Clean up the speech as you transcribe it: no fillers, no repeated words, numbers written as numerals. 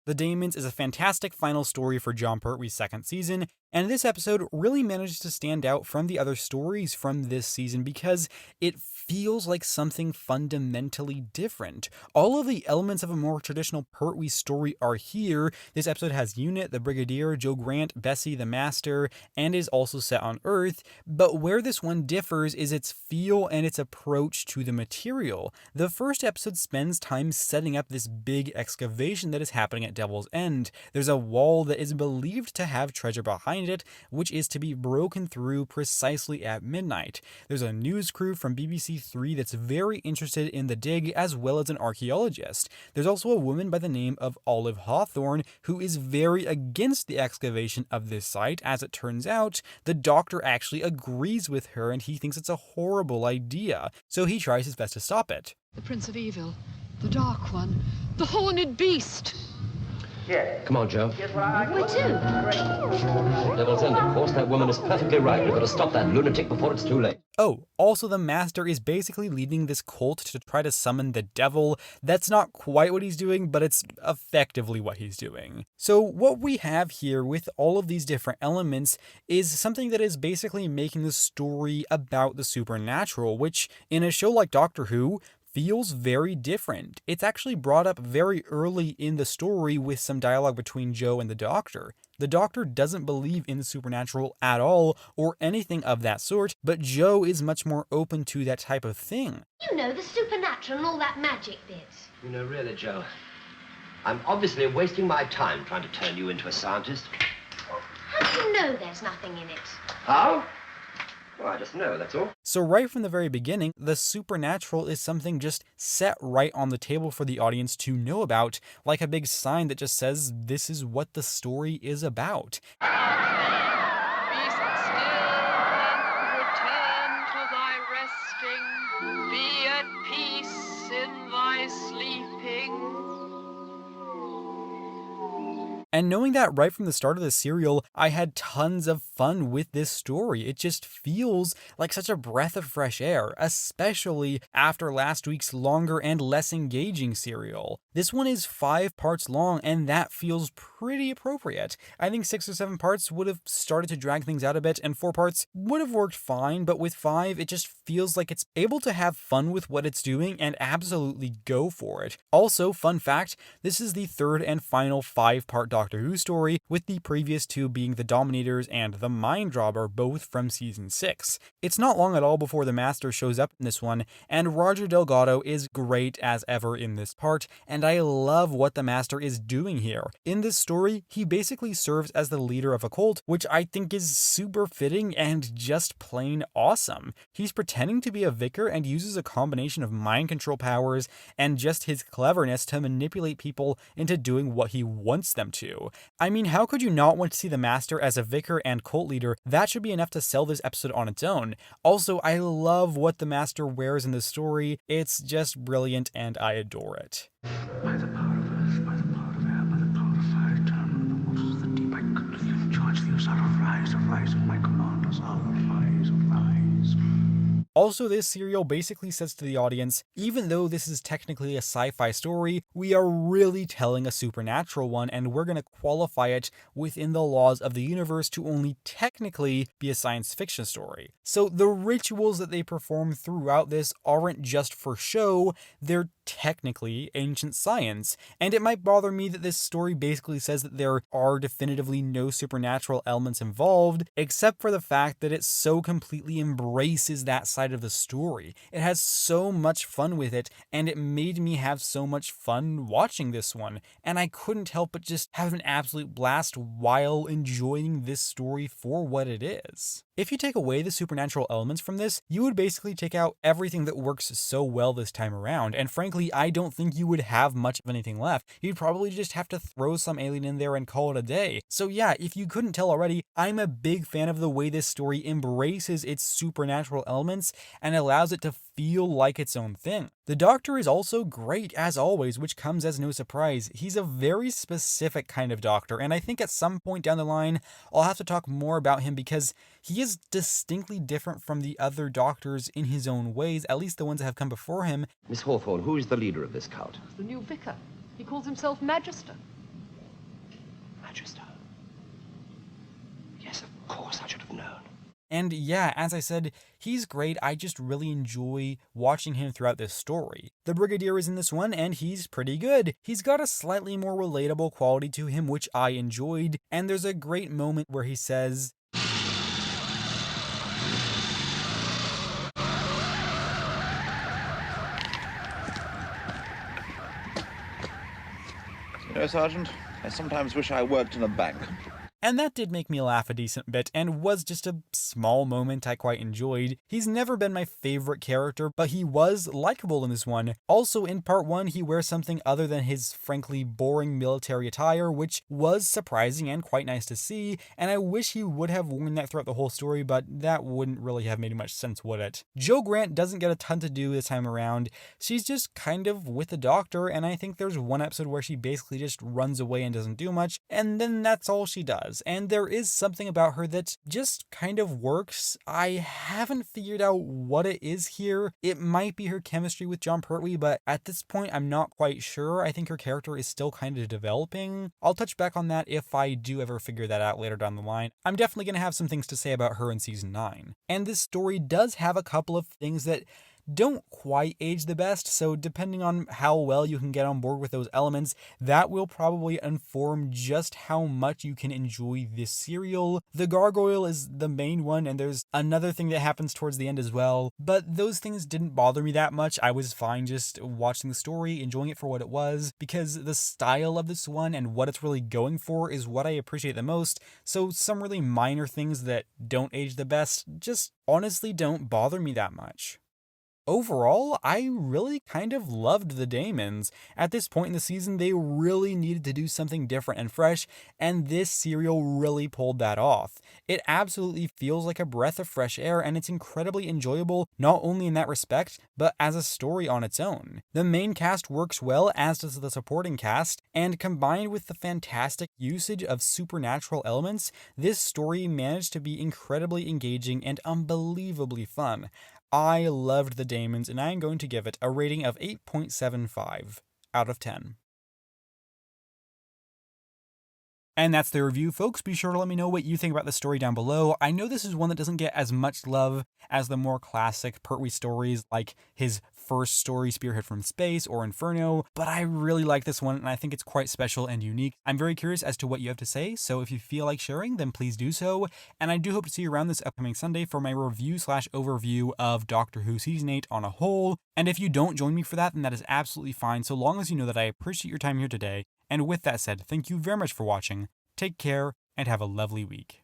The Dæmons is a fantastic final story for Jon Pertwee's second season, and this episode really managed to stand out from the other stories from this season because it feels like something fundamentally different. All of the elements of a more traditional Pertwee story are here. This episode has Unit, the Brigadier, Joe Grant, Bessie, the Master, and is also set on Earth, but where this one differs is its feel and its approach to the material. The first episode spends time setting up this big excavation that is happening at Devil's End. There's a wall that is believed to have treasure behind it, which is to be broken through precisely at midnight. There's a news crew from BBC 3 that's very interested in the dig, as well as an archaeologist. There's also a woman by the name of Olive Hawthorne who is very against the excavation of this site. As it turns out, the Doctor actually agrees with her and he thinks it's a horrible idea, so he tries his best to stop it. The Prince of Evil, the Dark One, the Horned Beast. Yes. Come on, Joe. Where to? Devil's End, of course. That woman is perfectly right. We've got to stop that lunatic before it's too late. Oh, also the Master is basically leading this cult to try to summon the devil. That's not quite what he's doing, but it's effectively what he's doing. So what we have here with all of these different elements is something that is basically making the story about the supernatural, which in a show like Doctor Who, feels very different. It's actually brought up very early in the story with some dialogue between Joe and the Doctor. The Doctor doesn't believe in the supernatural at all or anything of that sort, but Joe is much more open to that type of thing. You know, the supernatural and all that magic bit. You know, really, Joe, I'm obviously wasting my time trying to turn you into a scientist. How do you know there's nothing in it? How? Well, I just know, that's all. So right from the very beginning, the supernatural is something just set right on the table for the audience to know about, like a big sign that just says this is what the story is about. Be still and return to thy resting. Be at peace in thy sleeping. And knowing that right from the start of the serial, I had tons of fun with this story. It just feels like such a breath of fresh air, especially after last week's longer and less engaging serial. This one is 5 parts long, and that feels pretty appropriate. I think 6 or 7 parts would have started to drag things out a bit, and 4 parts would have worked fine, but with 5, it just feels like it's able to have fun with what it's doing and absolutely go for it. Also, fun fact, this is the third and final 5-part Doctor Who story, with the previous 2 being The Dominators and The Mind Robber, both from season 6. It's not long at all before the Master shows up in this one, and Roger Delgado is great as ever in this part, and I love what the Master is doing here. In this story, he basically serves as the leader of a cult, which I think is super fitting and just plain awesome. He's pretending to be a vicar and uses a combination of mind control powers and just his cleverness to manipulate people into doing what he wants them to. I mean, how could you not want to see the Master as a vicar and cult leader? That should be enough to sell this episode on its own. Also, I love what the Master wears in the story. It's just brilliant and I adore it. By the power of earth, by the power of air, by the power of fire, eternal in the waters of the deep, I could charge thee, O Sire, arise, at my command, O Sire, arise, arise. Also, this serial basically says to the audience, even though this is technically a sci-fi story, we are really telling a supernatural one, and we're going to qualify it within the laws of the universe to only technically be a science fiction story. So the rituals that they perform throughout this aren't just for show, they're technically ancient science. And it might bother me that this story basically says that there are definitively no supernatural elements involved, except for the fact that it so completely embraces that side of the story. It has so much fun with it, and it made me have so much fun watching this one, and I couldn't help but just have an absolute blast while enjoying this story for what it is. If you take away the supernatural elements from this, you would basically take out everything that works so well this time around, and frankly, I don't think you would have much of anything left. You'd probably just have to throw some alien in there and call it a day. So yeah, if you couldn't tell already, I'm a big fan of the way this story embraces its supernatural elements and allows it to feel like its own thing. The Doctor is also great as always, which comes as no surprise. He's a very specific kind of Doctor, and I think at some point down the line, I'll have to talk more about him because he is distinctly different from the other Doctors in his own ways, at least the ones that have come before him. Miss Hawthorne, who is the leader of this cult? The new vicar. He calls himself Magister. register. Yes, of course I should have known. And yeah, as I said, he's great. I just really enjoy watching him throughout this story. The Brigadier is in this one, and he's pretty good. He's got a slightly more relatable quality to him, which I enjoyed, and there's a great moment where he says, You know, Sergeant, I sometimes wish I worked in a bank. and that did make me laugh a decent bit and was just a small moment I quite enjoyed. He's never been my favorite character, but he was likable in this one. Also, in part 1, he wears something other than his frankly boring military attire, which was surprising and quite nice to see, and I wish he would have worn that throughout the whole story, but that wouldn't really have made much sense, would it? Jo Grant doesn't get a ton to do this time around. She's just kind of with the Doctor, and I think there's one episode where she basically just runs away and doesn't do much, and then that's all she does. And there is something about her that just kind of works. I haven't figured out what it is here. It might be her chemistry with Jon Pertwee, but at this point I'm not quite sure. I think her character is still kind of developing. I'll touch back on that if I do ever figure that out later down the line. I'm definitely going to have some things to say about her in season 9. And this story does have a couple of things that don't quite age the best, so depending on how well you can get on board with those elements, that will probably inform just how much you can enjoy this serial. The gargoyle is the main one, and there's another thing that happens towards the end as well, but those things didn't bother me that much. I was fine just watching the story, enjoying it for what it was, because the style of this one and what it's really going for is what I appreciate the most, so some really minor things that don't age the best just honestly don't bother me that much. Overall, I really kind of loved the Dæmons. At this point in the season, they really needed to do something different and fresh, and this serial really pulled that off. It absolutely feels like a breath of fresh air, and it's incredibly enjoyable, not only in that respect, but as a story on its own. The main cast works well, as does the supporting cast, and combined with the fantastic usage of supernatural elements, this story managed to be incredibly engaging and unbelievably fun. I loved the Dæmons, and I am going to give it a rating of 8.75 out of 10. And that's the review, folks. Be sure to let me know what you think about the story down below. I know this is one that doesn't get as much love as the more classic Pertwee stories, like his first story, Spearhead from Space or Inferno, but I really like this one, and I think it's quite special and unique. I'm very curious as to what you have to say, so if you feel like sharing, then please do so. And I do hope to see you around this upcoming Sunday for my review/overview of Doctor Who Season 8 on a whole. And if you don't join me for that, then that is absolutely fine, so long as you know that I appreciate your time here today. And with that said, thank you very much for watching, take care, and have a lovely week.